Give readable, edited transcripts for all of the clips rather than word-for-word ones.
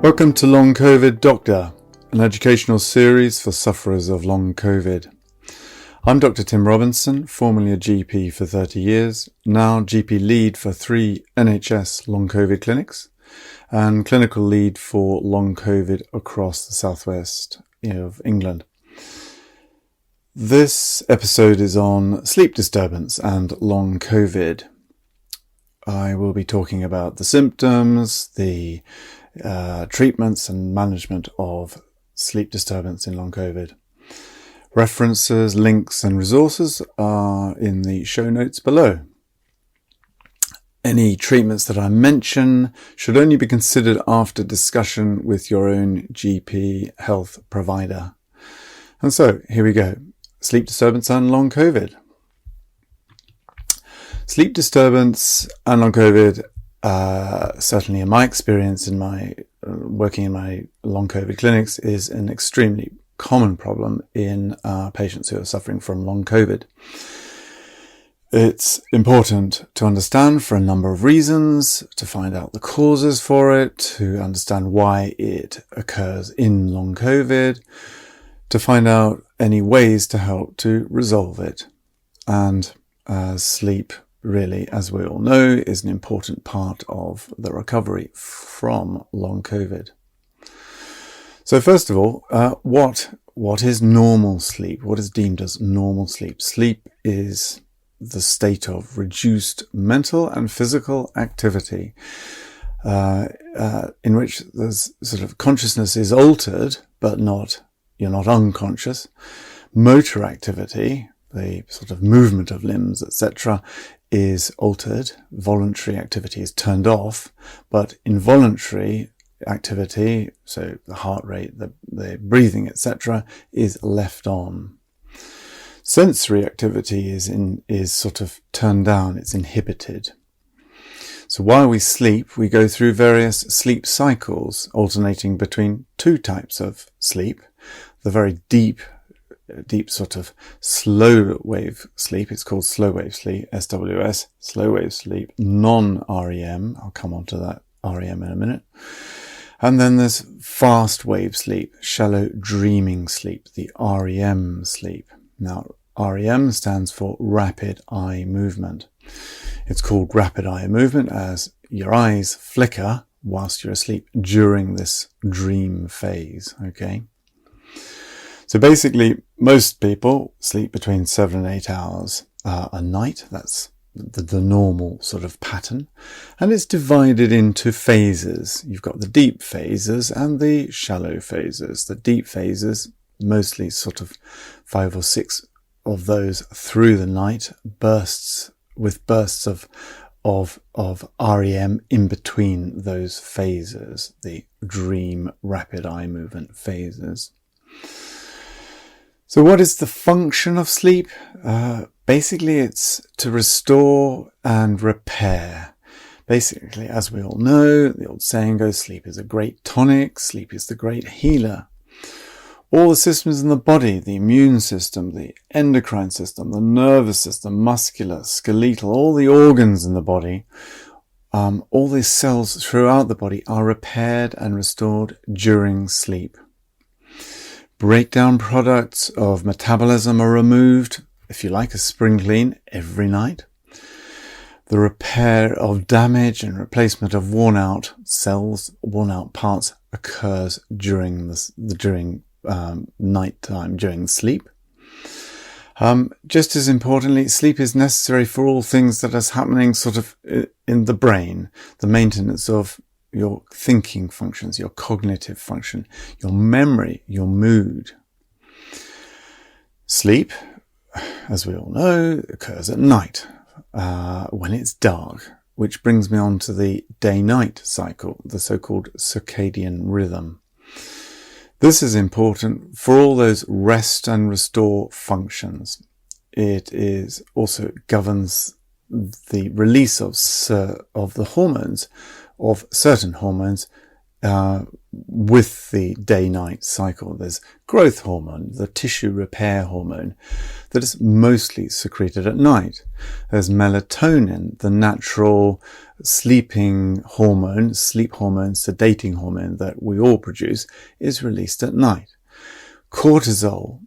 Welcome to Long Covid Doctor, an educational series for sufferers of long Covid. I'm Dr. Tim Robinson, formerly a GP for 30 years, now GP lead for 3 NHS Long Covid clinics and clinical lead for Long Covid across the southwest of England. This episode is on sleep disturbance and long Covid. I will be talking about the symptoms, the treatments and management of sleep disturbance in long Covid. References, links and resources are in the show notes below. Any treatments that I mention should only be considered after discussion with your own GP health provider. And so, here we go. Sleep disturbance and long Covid. Sleep disturbance and long Covid, certainly in my experience in my working in my long Covid clinics, is an extremely common problem in patients who are suffering from long Covid. It's important to understand for a number of reasons, to find out the causes for it, to understand why it occurs in long Covid, to find out any ways to help to resolve it. And sleep, really, as we all know, is an important part of the recovery from long Covid. So first of all, what is normal sleep? What is deemed as normal sleep? Sleep is the state of reduced mental and physical activity in which there's sort of consciousness is altered, but you're not unconscious. Motor activity, the sort of movement of limbs, etc., is altered. Voluntary activity is turned off, but involuntary activity, so the heart rate, the breathing, etc., is left on. Sensory activity is sort of turned down, it's inhibited. So while we sleep, we go through various sleep cycles, alternating between two types of sleep. The very deep sort of slow wave sleep, it's called slow wave sleep, SWS, slow wave sleep, non-REM, I'll come on to that REM in a minute. And then there's fast wave sleep, shallow dreaming sleep, the REM sleep. Now, REM stands for rapid eye movement. It's called rapid eye movement as your eyes flicker whilst you're asleep during this dream phase, okay? So basically, most people sleep between 7 and 8 hours a night. That's the normal sort of pattern. And it's divided into phases. You've got the deep phases and the shallow phases. The deep phases, mostly sort of 5 or 6 of those through the night, bursts of REM in between those phases, the dream rapid eye movement phases. So what is the function of sleep? Basically, it's to restore and repair. Basically, as we all know, the old saying goes, sleep is a great tonic, sleep is the great healer. All the systems in the body, the immune system, the endocrine system, the nervous system, muscular, skeletal, all the organs in the body, all these cells throughout the body are repaired and restored during sleep. Breakdown products of metabolism are removed, if you like, a spring clean every night. The repair of damage and replacement of worn out cells, worn out parts occurs during night time, during sleep. Just as importantly, sleep is necessary for all things that is happening sort of in the brain, the maintenance of your thinking functions, your cognitive function, your memory, your mood. Sleep, as we all know, occurs at night when it's dark, which brings me on to the day-night cycle, the so-called circadian rhythm. This is important for all those rest and restore functions. It is also governs the release of the hormones, of certain hormones, with the day-night cycle. There's growth hormone, the tissue repair hormone, that is mostly secreted at night. There's melatonin, the natural sleeping hormone, sleep hormone, sedating hormone that we all produce, is released at night. Cortisol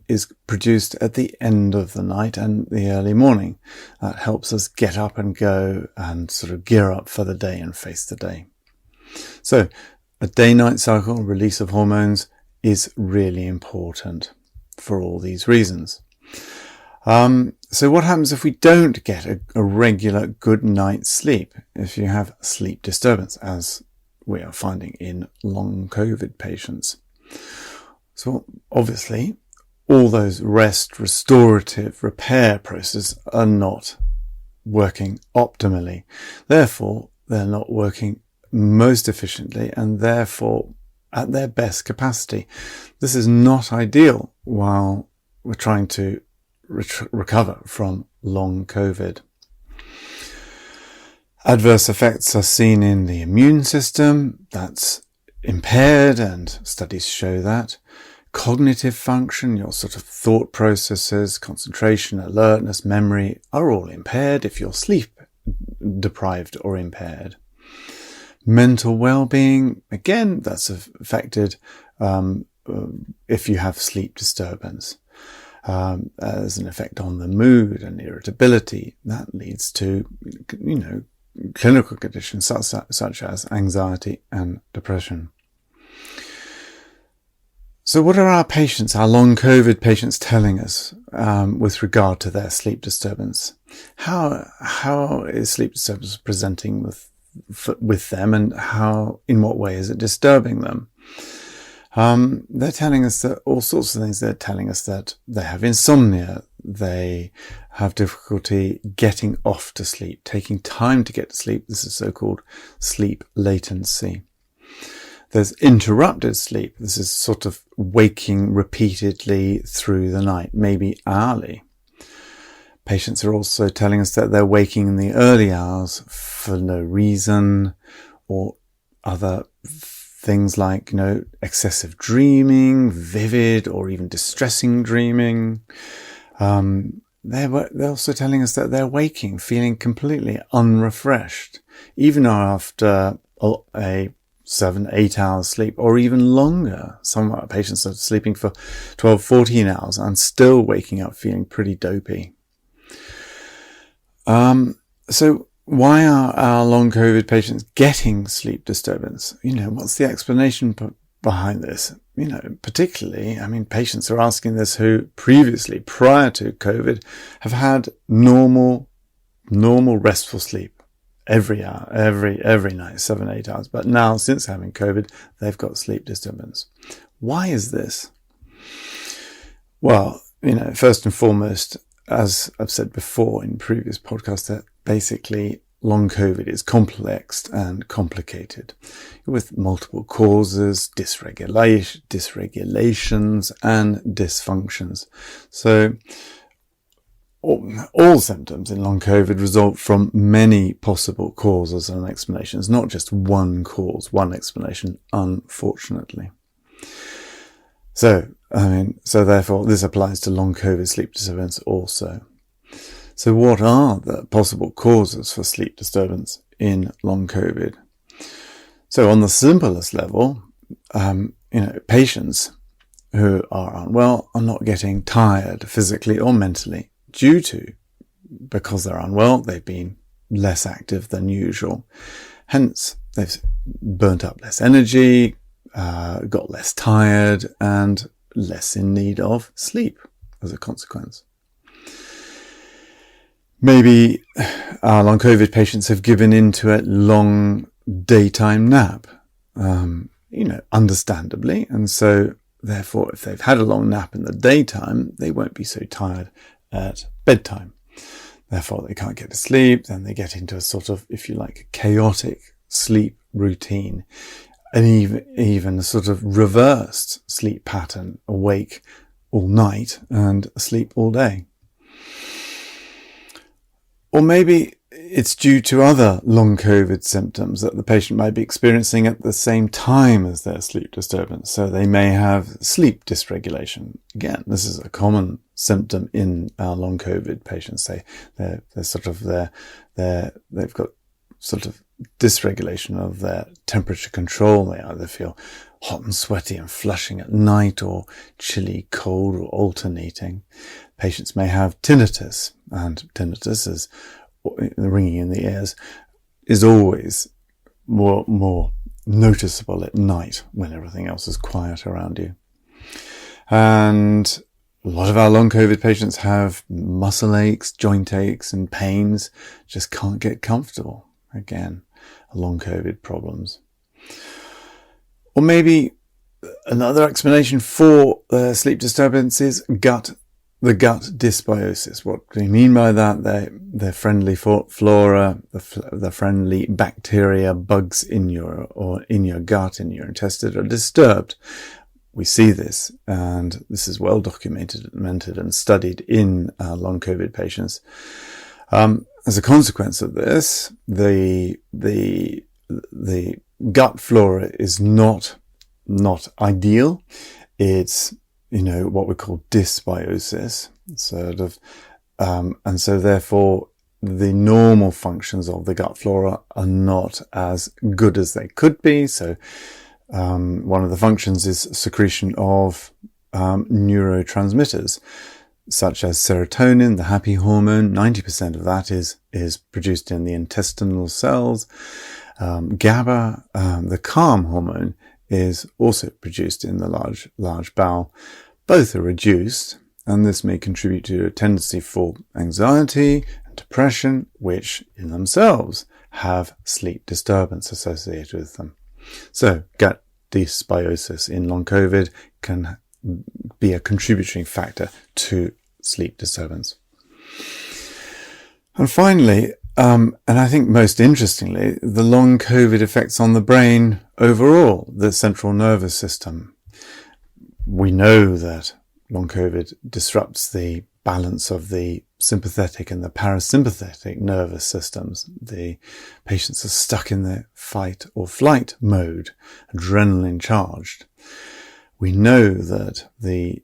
is produced at the end of the night and the early morning. That helps us get up and go and sort of gear up for the day and face the day. So a day-night cycle, release of hormones, is really important for all these reasons. So what happens if we don't get a regular good night's sleep, if you have sleep disturbance, as we are finding in long COVID patients? So obviously, all those rest, restorative, repair processes are not working optimally. Therefore, they're not working most efficiently and therefore at their best capacity. This is not ideal while we're trying to recover from long COVID. Adverse effects are seen in the immune system. That's impaired, and studies show that. Cognitive function, your sort of thought processes, concentration, alertness, memory, are all impaired if you're sleep deprived or impaired. Mental well-being, again, that's affected if you have sleep disturbance. There's an effect on the mood and irritability. That leads to, clinical conditions such as anxiety and depression. So what are our patients, our long COVID patients, telling us with regard to their sleep disturbance? How is sleep disturbance presenting with them, and in what way is it disturbing them? They're telling us that all sorts of things. They're telling us that they have insomnia, they have difficulty getting off to sleep, taking time to get to sleep. This is so-called sleep latency. There's interrupted sleep. This is sort of waking repeatedly through the night, maybe hourly. Patients are also telling us that they're waking in the early hours for no reason, or other things like, excessive dreaming, vivid or even distressing dreaming. They're also telling us that they're waking, feeling completely unrefreshed, even after a 7-8 hours sleep, or even longer. Some of our patients are sleeping for 12-14 hours and still waking up feeling pretty dopey. So why are our long COVID patients getting sleep disturbance? What's the explanation behind this? Particularly, patients are asking this who previously, prior to COVID, have had normal restful sleep every hour, every night, 7-8 hours. But now, since having COVID, they've got sleep disturbance. Why is this? Well, first and foremost, as I've said before in previous podcasts, that basically long COVID is complex and complicated with multiple causes, dysregulations and dysfunctions. So all symptoms in long COVID result from many possible causes and explanations, not just one cause, one explanation, unfortunately. So therefore this applies to long COVID sleep disturbance also. So what are the possible causes for sleep disturbance in long COVID? So on the simplest level, patients who are unwell are not getting tired physically or mentally because they're unwell, they've been less active than usual. Hence, they've burnt up less energy, got less tired, and less in need of sleep as a consequence. Maybe our long COVID patients have given into a long daytime nap, understandably. And so therefore, if they've had a long nap in the daytime, they won't be so tired at bedtime. Therefore, they can't get to sleep. Then they get into a sort of, if you like, chaotic sleep routine, and even a sort of reversed sleep pattern, awake all night and asleep all day. Or maybe it's due to other long COVID symptoms that the patient might be experiencing at the same time as their sleep disturbance. So they may have sleep dysregulation. Again, this is a common symptom in our long COVID patients. They've got sort of dysregulation of their temperature control. They either feel hot and sweaty and flushing at night, or chilly, cold, or alternating. Patients may have tinnitus, and tinnitus is the ringing in the ears is always more noticeable at night when everything else is quiet around you. And a lot of our long COVID patients have muscle aches, joint aches and pains, just can't get comfortable. Again, long COVID problems. Or maybe another explanation for sleep disturbance is the gut dysbiosis. What do we mean by that? The friendly flora, the friendly bacteria, bugs in your gut, in your intestine are disturbed. We see this, and this is well documented and studied in long COVID patients. As a consequence of this, the gut flora is not ideal. It's what we call dysbiosis, and so therefore the normal functions of the gut flora are not as good as they could be. So one of the functions is secretion of neurotransmitters, such as serotonin, the happy hormone. 90% of that is produced in the intestinal cells. GABA, the calm hormone, is also produced in the large bowel. Both are reduced, and this may contribute to a tendency for anxiety and depression, which in themselves have sleep disturbance associated with them. So gut dysbiosis in long COVID can be a contributing factor to sleep disturbance. And finally, and I think most interestingly, the long COVID effects on the brain overall, the central nervous system. We know that long COVID disrupts the balance of the sympathetic and the parasympathetic nervous systems. The patients are stuck in the fight or flight mode, adrenaline charged. We know that the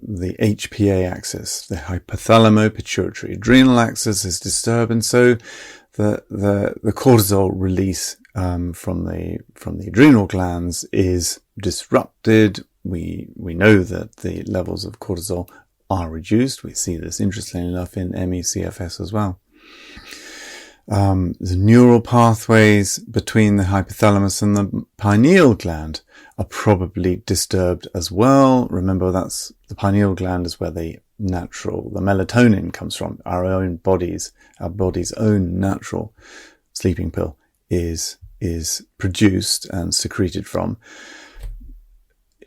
HPA axis, the hypothalamo-pituitary adrenal axis, is disturbed, and so the cortisol release from the adrenal glands is disrupted. We know that the levels of cortisol are reduced. We see this, interestingly enough, in ME/CFS as well. The neural pathways between the hypothalamus and the pineal gland are probably disturbed as well. Remember, that's the pineal gland is where the melatonin comes from. Our body's own natural sleeping pill is produced and secreted from.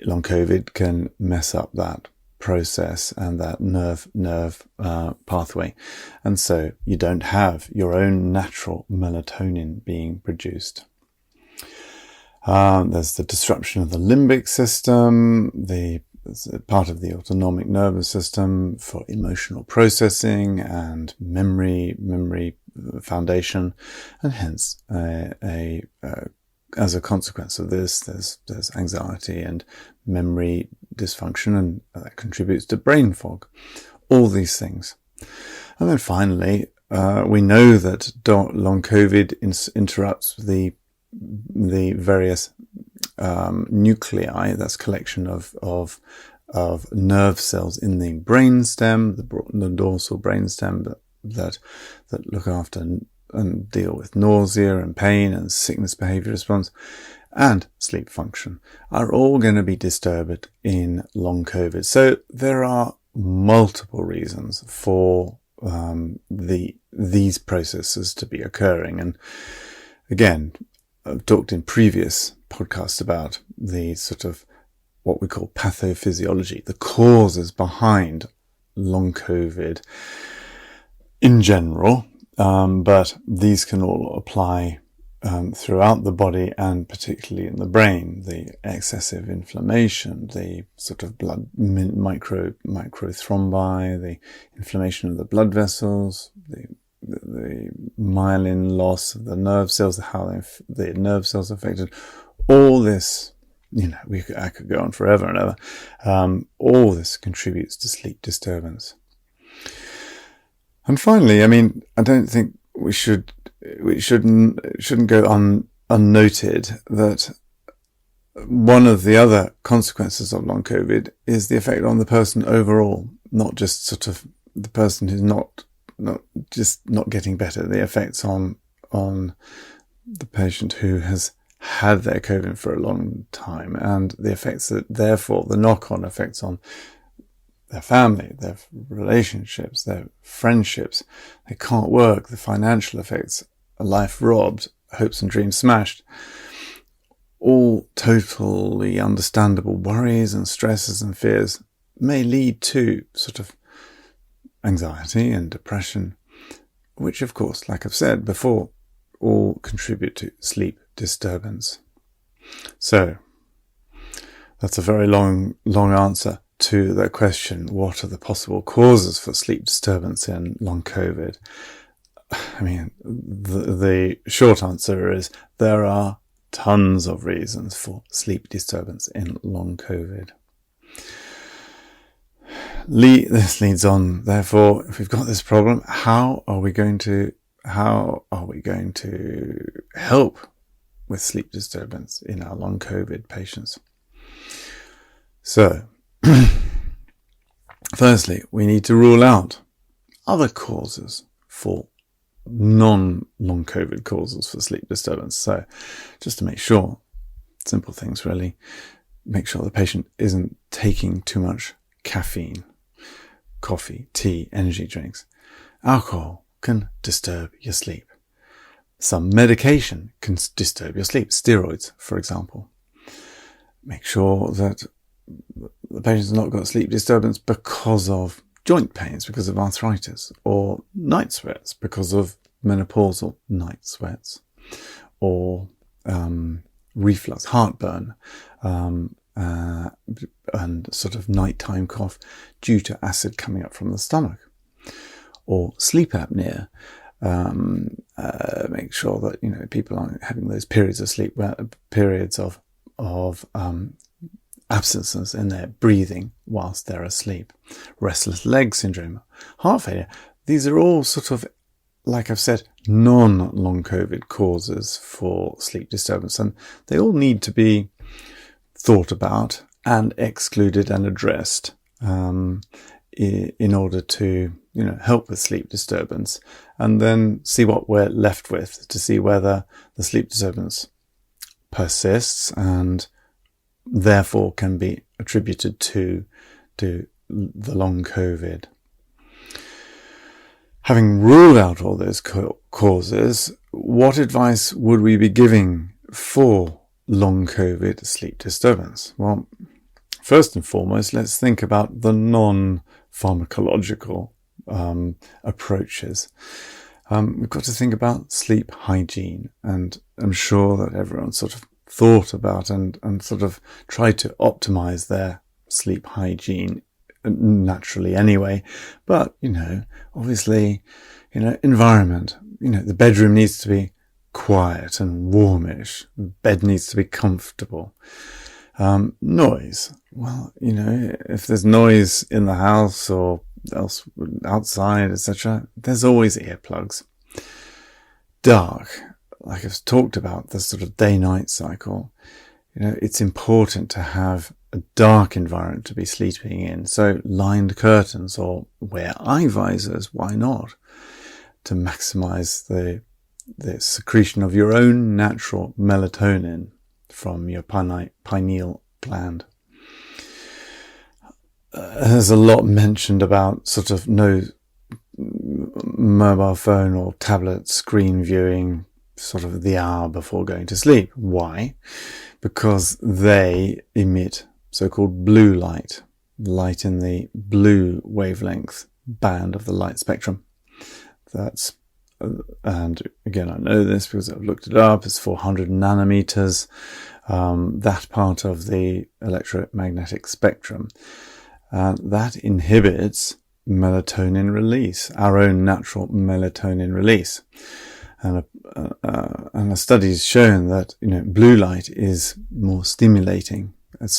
Long COVID can mess up that process and that nerve pathway, and so you don't have your own natural melatonin being produced. There's the disruption of the limbic system, part of the autonomic nervous system for emotional processing and memory foundation, and hence as a consequence of this, there's anxiety and memory dysfunction, and that contributes to brain fog. All these things. And then finally, we know that long COVID interrupts the various nuclei, that's collection of nerve cells in the brainstem, the dorsal brainstem that look after and deal with nausea and pain and sickness behavior response and sleep function, are all going to be disturbed in long COVID. So there are multiple reasons for these processes to be occurring. And again, I've talked in previous podcasts about the sort of what we call pathophysiology, the causes behind long COVID in general. But these can all apply throughout the body, and particularly in the brain. The excessive inflammation, the sort of blood microthrombi, the inflammation of the blood vessels, the the myelin loss of the nerve cells, how the nerve cells are affected, all this, I could go on forever and ever. All this contributes to sleep disturbance. And finally, I don't think we shouldn't go unnoted that one of the other consequences of long COVID is the effect on the person overall, not just sort of the person who's not getting better, the effects on the patient who has had their COVID for a long time, and the effects that, therefore, the knock-on effects on their family, their relationships, their friendships. They can't work, the financial effects, a life robbed, hopes and dreams smashed. All totally understandable worries and stresses and fears may lead to sort of anxiety and depression, which, of course, like I've said before, all contribute to sleep disturbance. So that's a very long answer to the question, what are the possible causes for sleep disturbance in long COVID? The short answer is there are tons of reasons for sleep disturbance in long COVID. This leads on, therefore, if we've got this problem, how are we going to help with sleep disturbance in our long COVID patients? So, firstly, we need to rule out other causes for non-long COVID causes for sleep disturbance. So, just to make sure, simple things really, make sure the patient isn't taking too much caffeine, coffee, tea, energy drinks. Alcohol can disturb your sleep. Some medication can disturb your sleep, steroids, for example. Make sure that the patient's not got sleep disturbance because of joint pains, because of arthritis, or night sweats because of menopausal night sweats, or reflux, heartburn, and sort of nighttime cough due to acid coming up from the stomach, or sleep apnea. Make sure that people aren't having those periods of sleep, periods of absences in their breathing whilst they're asleep. Restless leg syndrome, heart failure. These are all sort of, like I've said, non-long COVID causes for sleep disturbance, and they all need to be thought about and excluded and addressed in order to help with sleep disturbance, and then see what we're left with to see whether the sleep disturbance persists and therefore can be attributed to the long COVID. Having ruled out all those causes, what advice would we be giving for long COVID sleep disturbance? Well, first and foremost, let's think about the non-pharmacological approaches. We've got to think about sleep hygiene, and I'm sure that everyone sort of thought about and sort of tried to optimize their sleep hygiene naturally anyway. But, obviously, environment, the bedroom needs to be quiet and warmish. The bed needs to be comfortable. Noise. Well, if there's noise in the house or else outside, etc., there's always earplugs. Dark. Like I've talked about, the sort of day-night cycle, it's important to have a dark environment to be sleeping in. So lined curtains, or wear eye visors, why not? To maximize the secretion of your own natural melatonin from your pineal gland. There's a lot mentioned about sort of no mobile phone or tablet screen viewing sort of the hour before going to sleep. Why? Because they emit so-called blue light in the blue wavelength band of the light spectrum. And again, I know this because I've looked it up, it's 400 nanometers, that part of the electromagnetic spectrum. That inhibits melatonin release, our own natural melatonin release. And a study's shown that, blue light is more stimulating. It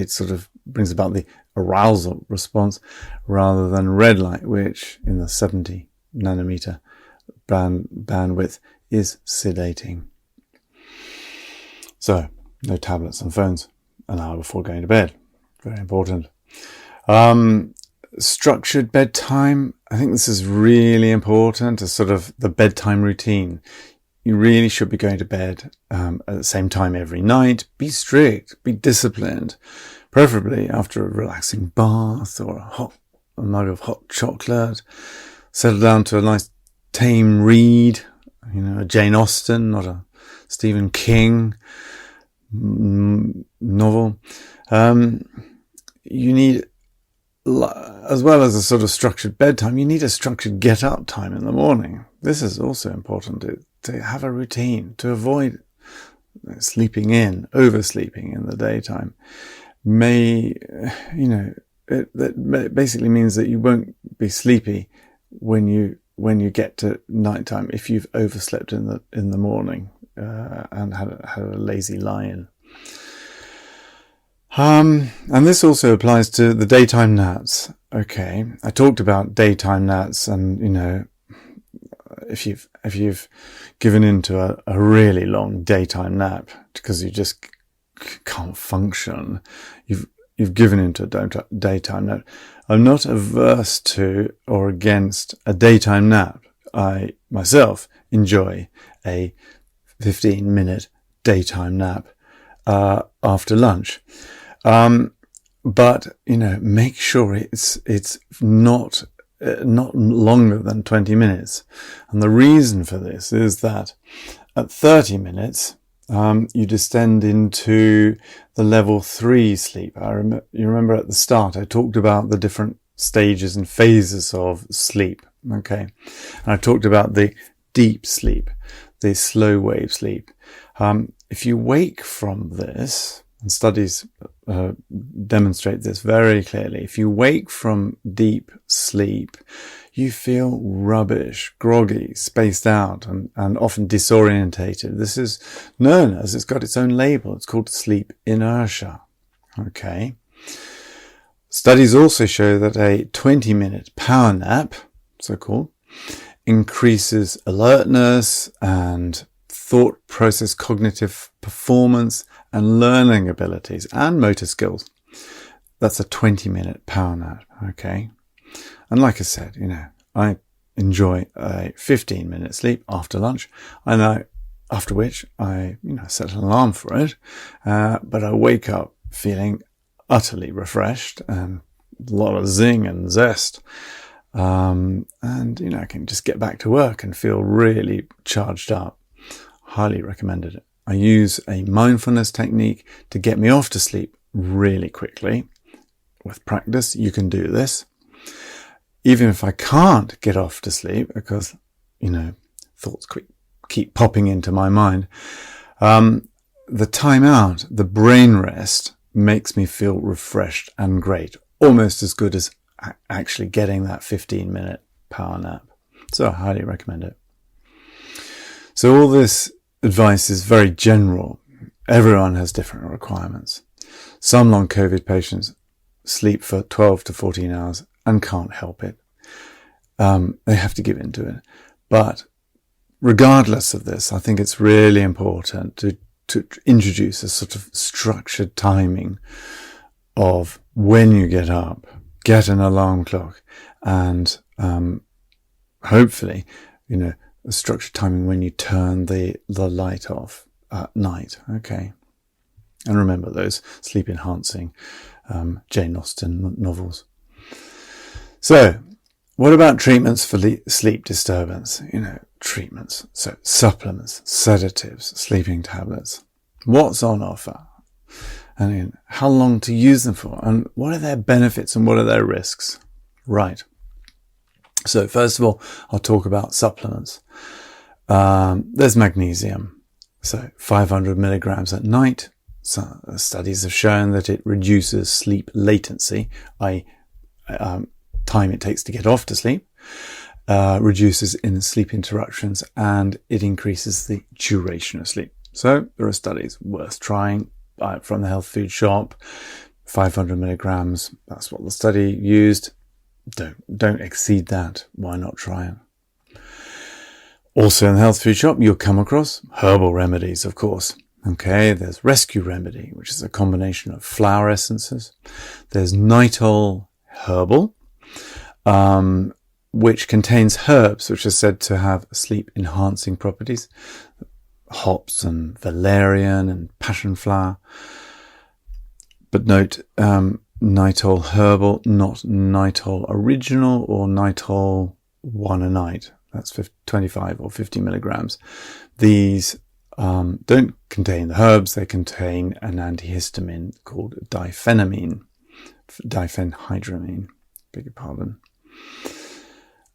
sort of brings about the arousal response rather than red light, which in the 70 nanometer bandwidth is sedating. So, no tablets and phones an hour before going to bed. Very important. Structured bedtime. I think this is really important, as sort of the bedtime routine. You really should be going to bed at the same time every night. Be strict, be disciplined, preferably after a relaxing bath or a mug of hot chocolate. Settle down to a nice tame read, a Jane Austen, not a Stephen King novel. You need, as well as a sort of structured bedtime, you need a structured get-up time in the morning. This is also important to have a routine, to avoid oversleeping in the daytime. That basically means that you won't be sleepy when you get to nighttime if you've overslept in the morning and had a lazy lie-in. And this also applies to the daytime naps. Okay, I talked about daytime naps, and if you've given into a really long daytime nap because you just can't function, you've given into a daytime nap. I'm not averse to or against a daytime nap. I myself enjoy a 15-minute daytime nap after lunch. But make sure it's not longer than 20 minutes. And the reason for this is that at 30 minutes, you descend into the level 3 sleep. You remember at the start, I talked about the different stages and phases of sleep. Okay. And I talked about the deep sleep, the slow wave sleep. If you wake from this, and studies demonstrate this very clearly, if you wake from deep sleep, you feel rubbish, groggy, spaced out, and often disorientated. This is known as, it's got its own label, it's called sleep inertia. Okay. Studies also show that a 20-minute power nap, so-called, increases alertness and thought process, cognitive performance, and learning abilities and motor skills. That's a 20-minute power nap, okay? And like I said, I enjoy a 15-minute sleep after lunch. After which I, set an alarm for it, but I wake up feeling utterly refreshed and a lot of zing and zest. And, I can just get back to work and feel really charged up. Highly recommended it. I use a mindfulness technique to get me off to sleep really quickly. With practice, you can do this. Even if I can't get off to sleep because, thoughts keep popping into my mind, the time out, the brain rest, makes me feel refreshed and great. Almost as good as actually getting that 15-minute power nap. So I highly recommend it. So all this advice is very general. Everyone has different requirements. Some long COVID patients sleep for 12 to 14 hours and can't help it. They have to give in to it. But regardless of this, I think it's really important to introduce a sort of structured timing of when you get up, get an alarm clock, and hopefully, a structured timing when you turn the light off at night. Okay. And remember those sleep enhancing Jane Austen novels. So what about treatments for sleep disturbance? Treatments. So supplements, sedatives, sleeping tablets. What's on offer? And how long to use them for? And what are their benefits and what are their risks? Right. So first of all, I'll talk about supplements. There's magnesium. So 500 milligrams at night. Studies have shown that it reduces sleep latency, time it takes to get off to sleep, reduces in sleep interruptions, and it increases the duration of sleep. So there are studies worth trying from the health food shop. 500 milligrams, that's what the study used. Don't exceed that. Why not try it? Also in the health food shop, you'll come across herbal remedies, of course. Okay, there's Rescue Remedy, which is a combination of flower essences. There's Nitol Herbal, which contains herbs which are said to have sleep-enhancing properties. Hops and valerian and passion flower. But note, Nitol Herbal, not Nitol Original or Nitol One a Night. That's 25 or 50 milligrams. These don't contain the herbs. They contain an antihistamine called diphenhydramine. Beg your pardon.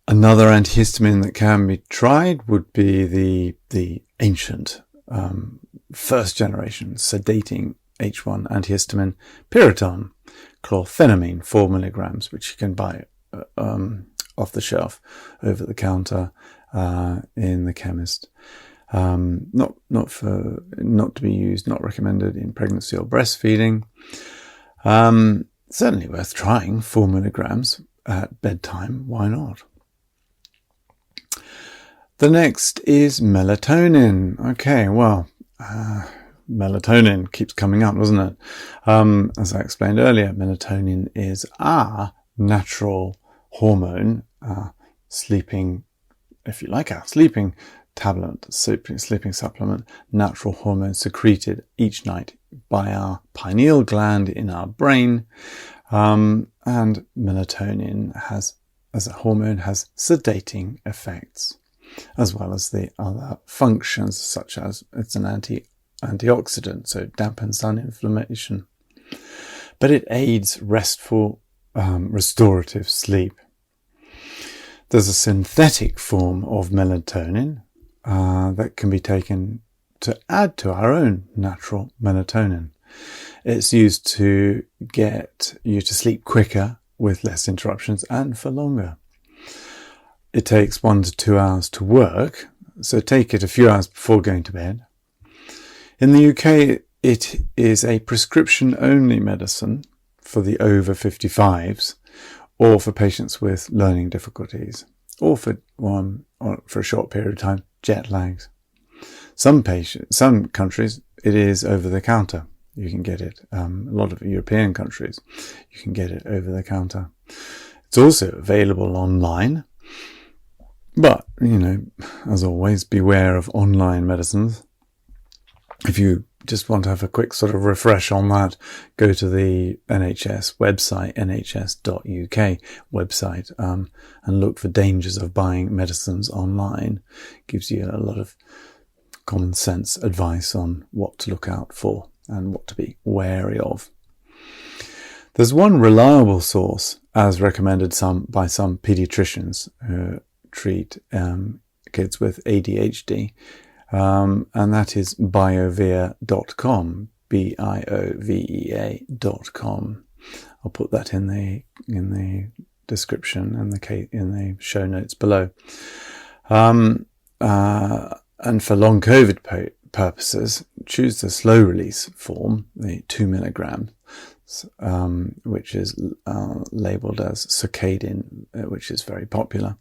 Another antihistamine that can be tried would be the ancient first generation sedating H1 antihistamine, Piriton, chlorphenamine, 4 milligrams, which you can buy off the shelf, over the counter, in the chemist. Not to be used, not recommended in pregnancy or breastfeeding. Certainly worth trying, 4 milligrams at bedtime. Why not? The next is melatonin. Okay, well, melatonin keeps coming up, doesn't it? As I explained earlier, melatonin is our natural hormone, sleeping, if you like, our sleeping tablet, sleeping supplement, natural hormone secreted each night by our pineal gland in our brain. And melatonin as a hormone has sedating effects, as well as the other functions, such as it's an antioxidant, so it dampens sun inflammation. But it aids restful, restorative sleep. There's a synthetic form of melatonin that can be taken to add to our own natural melatonin. It's used to get you to sleep quicker with less interruptions and for longer. It takes 1 to 2 hours to work, so take it a few hours before going to bed. In the UK, it is a prescription-only medicine for the over 55s, or for patients with learning difficulties, or for a short period of time, jet lags. Some countries, it is over the counter. You can get it. A lot of European countries, you can get it over the counter. It's also available online. But, as always, beware of online medicines. If you just want to have a quick sort of refresh on that, go to the NHS website, nhs.uk website, and look for dangers of buying medicines online. It gives you a lot of common sense advice on what to look out for and what to be wary of. There's one reliable source, as recommended by some pediatricians who treat kids with ADHD, and that is biovea.com, biovea.com. I'll put that in the description and in the show notes below. And for long COVID purposes, choose the slow release form, the 2 milligrams, which is labelled as circadian, which is very popular.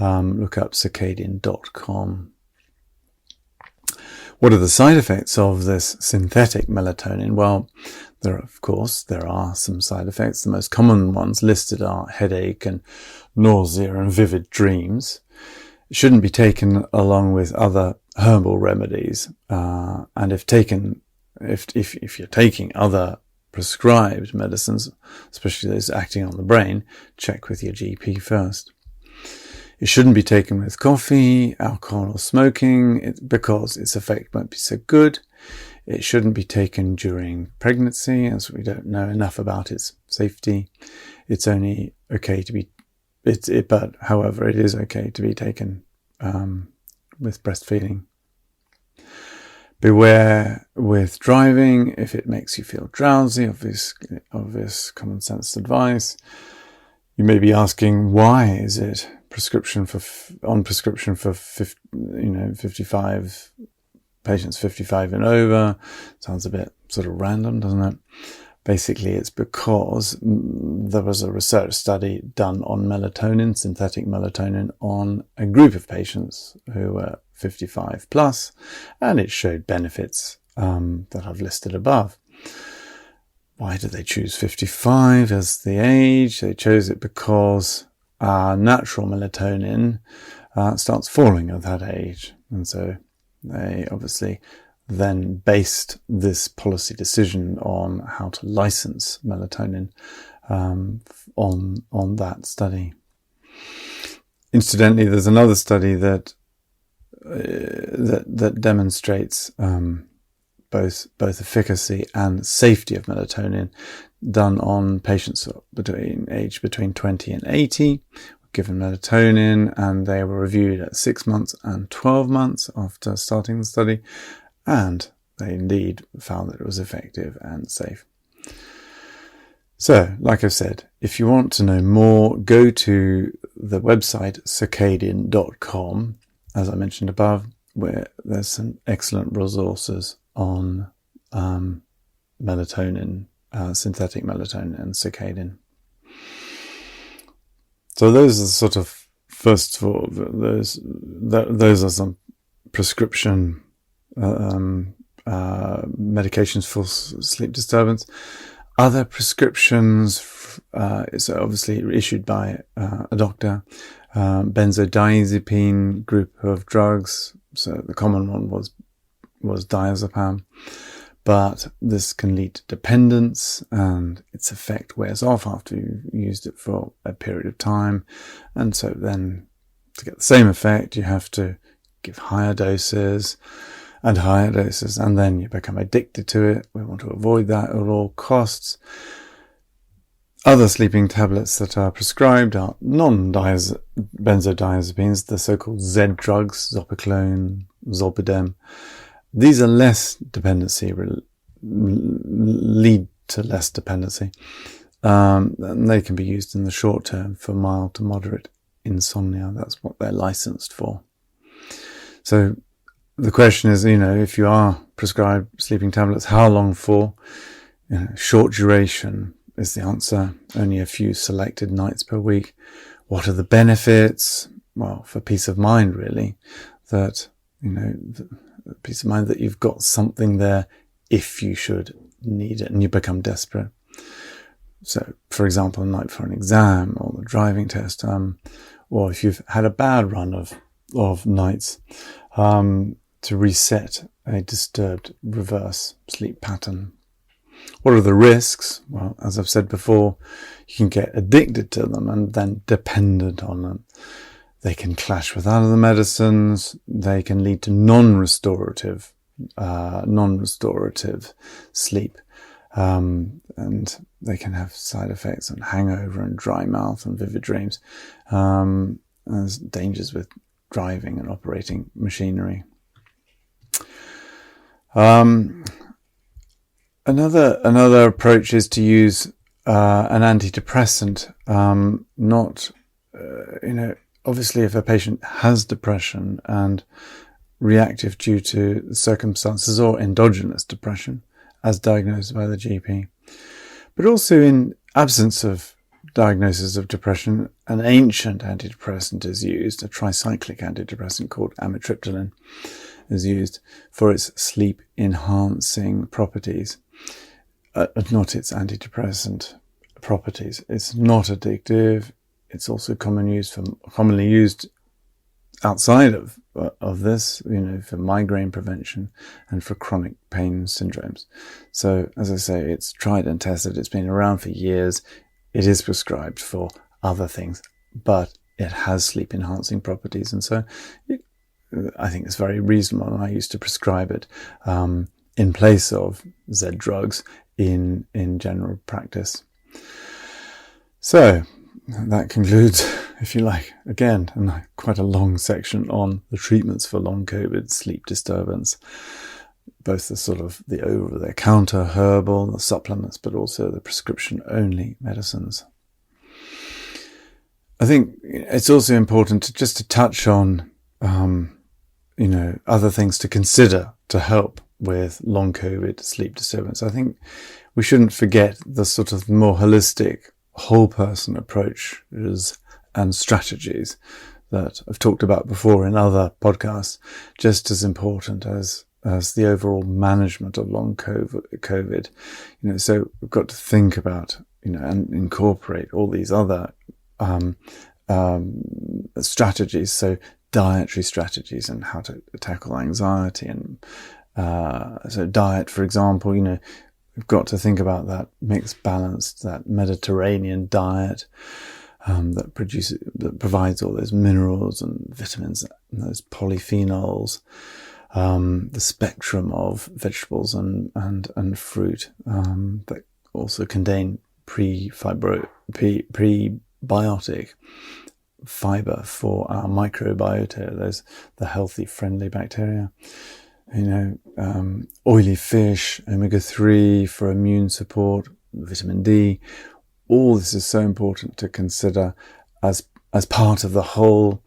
Look up circadian.com. What are the side effects of this synthetic melatonin? Well, there are some side effects. The most common ones listed are headache and nausea and vivid dreams. It shouldn't be taken along with other herbal remedies. And if you're taking other prescribed medicines, especially those acting on the brain, check with your GP first. It shouldn't be taken with coffee, alcohol or smoking because its effect won't be so good. It shouldn't be taken during pregnancy, as we don't know enough about its safety. It's only okay to be, however, it is okay to be taken with breastfeeding. Beware with driving if it makes you feel drowsy. Obvious common sense advice. You may be asking, why is it on prescription for 55 patients 55 and over? Sounds a bit sort of random, doesn't it? Basically, it's because there was a research study done on melatonin, synthetic melatonin, on a group of patients who were 55 plus, and it showed benefits that I've listed above. Why did they choose 55 as the age? They chose it because natural melatonin starts falling at that age. And so they obviously then based this policy decision on how to license melatonin on that study. Incidentally, there's another study that demonstrates both efficacy and safety of melatonin, done on patients between 20 and 80, given melatonin, and they were reviewed at 6 months and 12 months after starting the study, and they indeed found that it was effective and safe. So, like I've said, if you want to know more, go to the website circadian.com, as I mentioned above, where there's some excellent resources on melatonin, synthetic melatonin and circadian. So those are sort of, first of all, those are some prescription medications for sleep disturbance. Other prescriptions is obviously issued by a doctor. Benzodiazepine group of drugs. So the common one was diazepam, but this can lead to dependence, and its effect wears off after you've used it for a period of time. And so then to get the same effect, you have to give higher doses, and then you become addicted to it. We want to avoid that at all costs. Other sleeping tablets that are prescribed are non-benzodiazepines, the so-called Z drugs, zopiclone, zolpidem. These are less dependency, lead to less dependency. And they can be used in the short term for mild to moderate insomnia. That's what they're licensed for. So the question is, if you are prescribed sleeping tablets, how long for? Short duration is the answer. Only a few selected nights per week. What are the benefits? Well, for peace of mind, really, that, peace of mind that you've got something there if you should need it and you become desperate. So, for example, a night for an exam or the driving test, or if you've had a bad run of nights, to reset a disturbed reverse sleep pattern. What are the risks? Well, as I've said before, you can get addicted to them and then dependent on them. They can clash with other medicines. They can lead to non-restorative sleep. And they can have side effects on hangover and dry mouth and vivid dreams. There's dangers with driving and operating machinery. Another approach is to use an antidepressant. Obviously, if a patient has depression and reactive due to circumstances or endogenous depression, as diagnosed by the GP, but also in absence of diagnosis of depression, an ancient antidepressant is used, a tricyclic antidepressant called amitriptyline is used for its sleep-enhancing properties, not its antidepressant properties. It's not addictive. It's also commonly used outside of this, for migraine prevention and for chronic pain syndromes. So, as I say, it's tried and tested. It's been around for years. It is prescribed for other things, but it has sleep-enhancing properties, and so I think it's very reasonable, and I used to prescribe it in place of Z drugs in general practice. So that concludes, if you like, again, quite a long section on the treatments for long COVID sleep disturbance, both the over-the-counter herbal, the supplements, but also the prescription-only medicines. I think it's also important to touch on, other things to consider to help with long COVID sleep disturbance. I think we shouldn't forget the sort of more holistic, whole person approaches and strategies that I've talked about before in other podcasts, just as important as the overall management of long COVID. So we've got to think about, and incorporate all these other strategies. So dietary strategies and how to tackle anxiety, and so diet, for example, we've got to think about that mixed, balanced, that Mediterranean diet that provides all those minerals and vitamins and those polyphenols, the spectrum of vegetables and fruit that also contain prebiotic fiber for our microbiota. There's the healthy, friendly bacteria. Oily fish, omega-3 for immune support, vitamin D. All this is so important to consider as part of the whole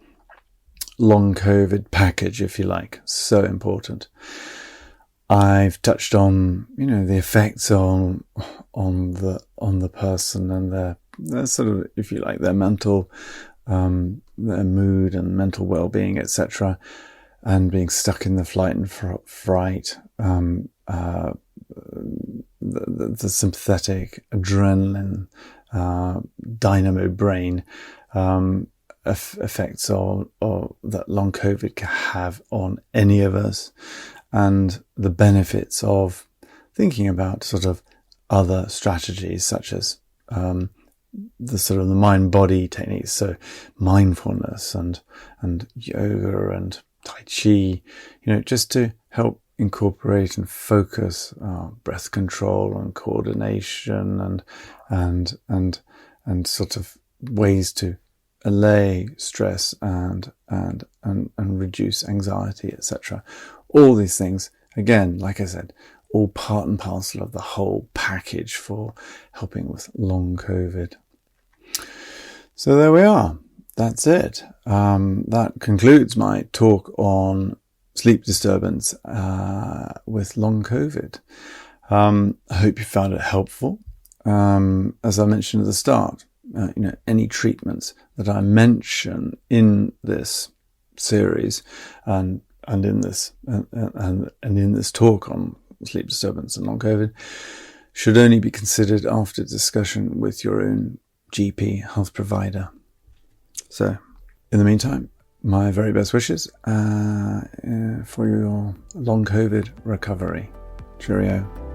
long COVID package, if you like. So important. I've touched on, the effects on the person and their sort of, if you like, their mental, their mood and mental well-being, etc., and being stuck in the flight and fright, the sympathetic adrenaline, dynamo brain, effects or that long COVID can have on any of us, and the benefits of thinking about sort of other strategies such as the sort of the mind-body techniques, so mindfulness and yoga and Tai Chi, just to help incorporate and focus breath control and coordination and sort of ways to allay stress and reduce anxiety, etc. All these things, again, like I said, all part and parcel of the whole package for helping with long COVID. So there we are. That's it. That concludes my talk on sleep disturbance with long COVID. I hope you found it helpful. As I mentioned at the start, any treatments that I mention in this series and in this and in this talk on sleep disturbance and long COVID should only be considered after discussion with your own GP health provider. So, in the meantime, my very best wishes for your long COVID recovery. Cheerio.